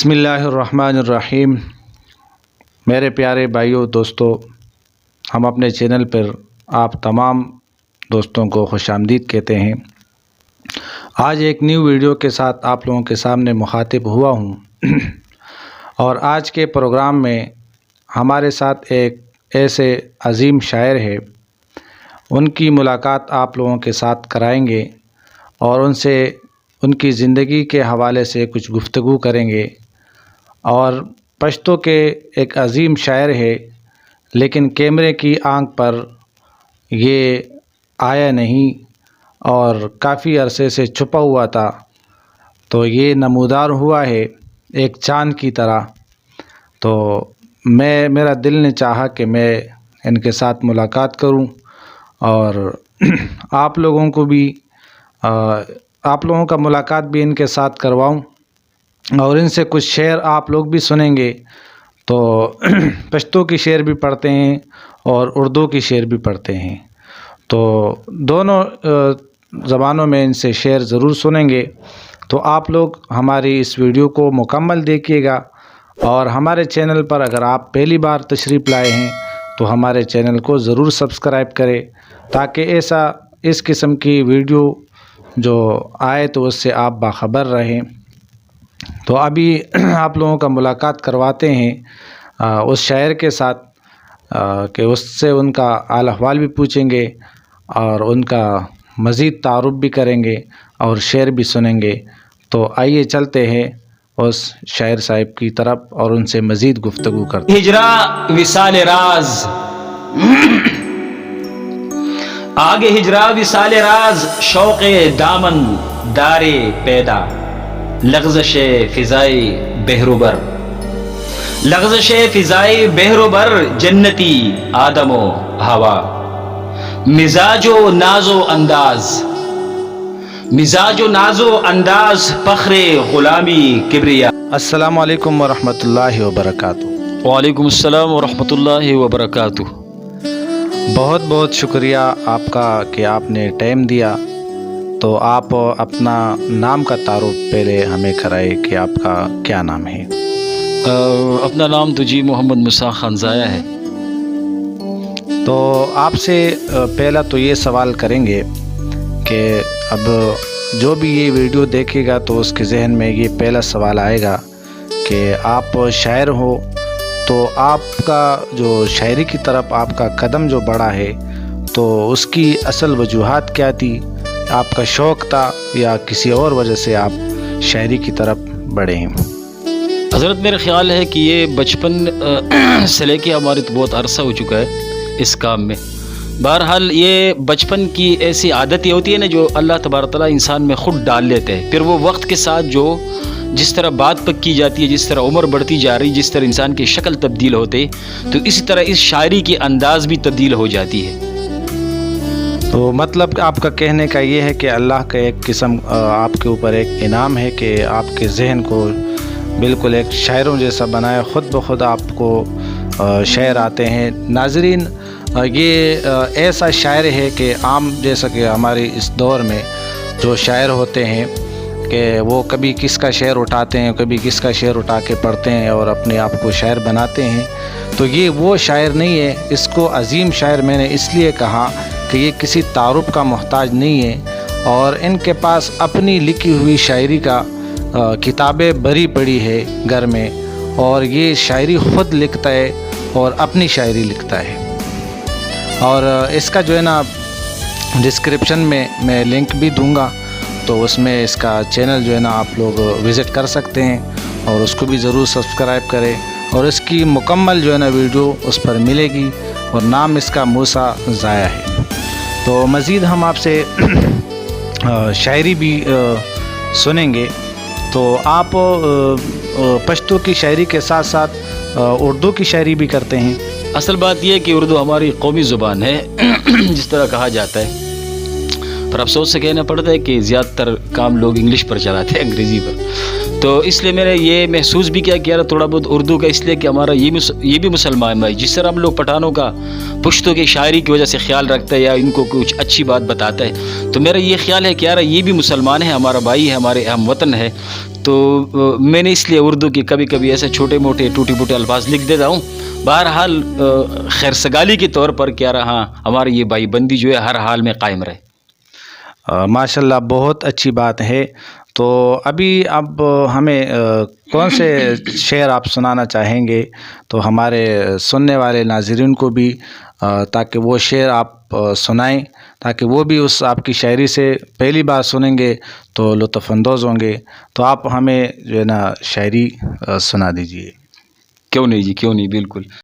بسم اللہ الرحمن الرحیم۔ میرے پیارے بھائیوں دوستوں، ہم اپنے چینل پر آپ تمام دوستوں کو خوش آمدید کہتے ہیں۔ آج ایک نیو ویڈیو کے ساتھ آپ لوگوں کے سامنے مخاطب ہوا ہوں اور آج کے پروگرام میں ہمارے ساتھ ایک ایسے عظیم شاعر ہے، ان کی ملاقات آپ لوگوں کے ساتھ کرائیں گے اور ان سے ان کی زندگی کے حوالے سے کچھ گفتگو کریں گے۔ اور پشتو کے ایک عظیم شاعر ہے، لیکن کیمرے کی آنکھ پر یہ آیا نہیں اور کافی عرصے سے چھپا ہوا تھا، تو یہ نمودار ہوا ہے ایک چاند کی طرح۔ تو میرا دل نے چاہا کہ میں ان کے ساتھ ملاقات کروں اور آپ لوگوں کا ملاقات بھی ان کے ساتھ کرواؤں اور ان سے کچھ شعر آپ لوگ بھی سنیں گے۔ تو پشتو کی شعر بھی پڑھتے ہیں اور اردو کی شعر بھی پڑھتے ہیں، تو دونوں زبانوں میں ان سے شعر ضرور سنیں گے۔ تو آپ لوگ ہماری اس ویڈیو کو مکمل دیکھیے گا، اور ہمارے چینل پر اگر آپ پہلی بار تشریف لائے ہیں تو ہمارے چینل کو ضرور سبسکرائب کریں، تاکہ اس قسم کی ویڈیو جو آئے تو اس سے آپ باخبر رہیں۔ تو ابھی آپ لوگوں کا ملاقات کرواتے ہیں اس شاعر کے ساتھ کہ اس سے ان کا حال احوال بھی پوچھیں گے اور ان کا مزید تعارف بھی کریں گے اور شعر بھی سنیں گے۔ تو آئیے چلتے ہیں اس شاعر صاحب کی طرف اور ان سے مزید گفتگو کرتے ہیں۔ ہجرا وصال راز، آگے ہجرا وصال راز، شوق دامن دارے پیدا، لغزش فضائی بہروبر، لغزش فضائی بہروبر، جنتی آدم و ہوا، مزاج و ناز و انداز، مزاج و ناز و انداز، فخر غلامی کبریا۔ السلام علیکم ورحمۃ اللہ وبرکاتہ۔ وعلیکم السلام ورحمۃ اللہ وبرکاتہ۔ بہت بہت شکریہ آپ کا کہ آپ نے ٹائم دیا۔ تو آپ اپنا نام کا تعارف پہلے ہمیں کرائے کہ آپ کا کیا نام ہے؟ اپنا نام تو جی محمد موسیٰ خان ضیاء ہے۔ تو آپ سے پہلا تو یہ سوال کریں گے کہ اب جو بھی یہ ویڈیو دیکھے گا تو اس کے ذہن میں یہ پہلا سوال آئے گا کہ آپ شاعر ہو، تو آپ کا جو شاعری کی طرف آپ کا قدم جو بڑھا ہے تو اس کی اصل وجوہات کیا تھی؟ آپ کا شوق تھا یا کسی اور وجہ سے آپ شاعری کی طرف بڑھے ہیں؟ حضرت میرا خیال ہے کہ یہ بچپن سے لے کے ہمارے تو بہت عرصہ ہو چکا ہے اس کام میں۔ بہرحال یہ بچپن کی ایسی عادت یہ ہوتی ہے نا جو اللہ تبارک تعالیٰ انسان میں خود ڈال لیتے ہیں، پھر وہ وقت کے ساتھ جس طرح بات پک کی جاتی ہے، جس طرح عمر بڑھتی جا رہی، جس طرح انسان کی شکل تبدیل ہوتے، تو اسی طرح اس شاعری کی انداز بھی تبدیل ہو جاتی ہے۔ تو مطلب آپ کا کہنے کا یہ ہے کہ اللہ کا ایک قسم آپ کے اوپر ایک انعام ہے کہ آپ کے ذہن کو بالکل ایک شاعروں جیسا بنایا، خود بخود آپ کو شعر آتے ہیں۔ ناظرین، یہ ایسا شاعر ہے کہ عام جیسا کہ ہمارے اس دور میں جو شاعر ہوتے ہیں کہ وہ کبھی کس کا شعر اٹھاتے ہیں، کبھی کس کا شعر اٹھا کے پڑھتے ہیں اور اپنے آپ کو شاعر بناتے ہیں، تو یہ وہ شاعر نہیں ہے۔ اس کو عظیم شاعر میں نے اس لیے کہا کہ یہ کسی تعارف کا محتاج نہیں ہے، اور ان کے پاس اپنی لکھی ہوئی شاعری کا کتابیں بھری پڑی ہے گھر میں، اور یہ شاعری خود لکھتا ہے اور اپنی شاعری لکھتا ہے۔ اور اس کا جو ہے نا ڈسکرپشن میں لنک بھی دوں گا، تو اس میں اس کا چینل جو ہے نا آپ لوگ وزٹ کر سکتے ہیں اور اس کو بھی ضرور سبسکرائب کریں، اور اس کی مکمل جو ہے نا ویڈیو اس پر ملے گی، اور نام اس کا موسیٰ ضیاء ہے۔ تو مزید ہم آپ سے شاعری بھی سنیں گے۔ تو آپ پشتو کی شاعری کے ساتھ ساتھ اردو کی شاعری بھی کرتے ہیں؟ اصل بات یہ ہے کہ اردو ہماری قومی زبان ہے جس طرح کہا جاتا ہے، پر افسوس سے کہنا پڑتا ہے کہ زیادہ تر کام لوگ انگلش پر چلاتے ہیں، انگریزی پر۔ تو اس لیے میں نے یہ محسوس بھی کیا کہ یار تھوڑا بہت اردو کا، اس لیے کہ ہمارا یہ بھی مسلمان بھائی، جس طرح ہم لوگ پٹھانوں کا پشتوں کی شاعری کی وجہ سے خیال رکھتا ہے یا ان کو کچھ اچھی بات بتاتا ہے، تو میرا یہ خیال ہے کہ یار یہ بھی مسلمان ہے، ہمارا بھائی ہے، ہمارے ہم وطن ہے، تو میں نے اس لیے اردو کی کبھی کبھی ایسے چھوٹے موٹے ٹوٹی پھوٹے الفاظ لکھ دیتا ہوں. بہرحال خیر سگالی کے طور پر کیا رہا ہماری یہ بھائی بندی جو ہے ہر حال میں قائم رہے. ماشاء اللہ بہت اچھی بات ہے. تو ابھی اب ہمیں کون سے شعر آپ سنانا چاہیں گے تو ہمارے سننے والے ناظرین کو بھی تاکہ وہ شعر آپ سنائیں تاکہ وہ بھی اس آپ کی شاعری سے پہلی بار سنیں گے تو لطف اندوز ہوں گے. تو آپ ہمیں جو ہے نا شاعری سنا دیجیے. کیوں نہیں جی، کیوں نہیں، بالکل.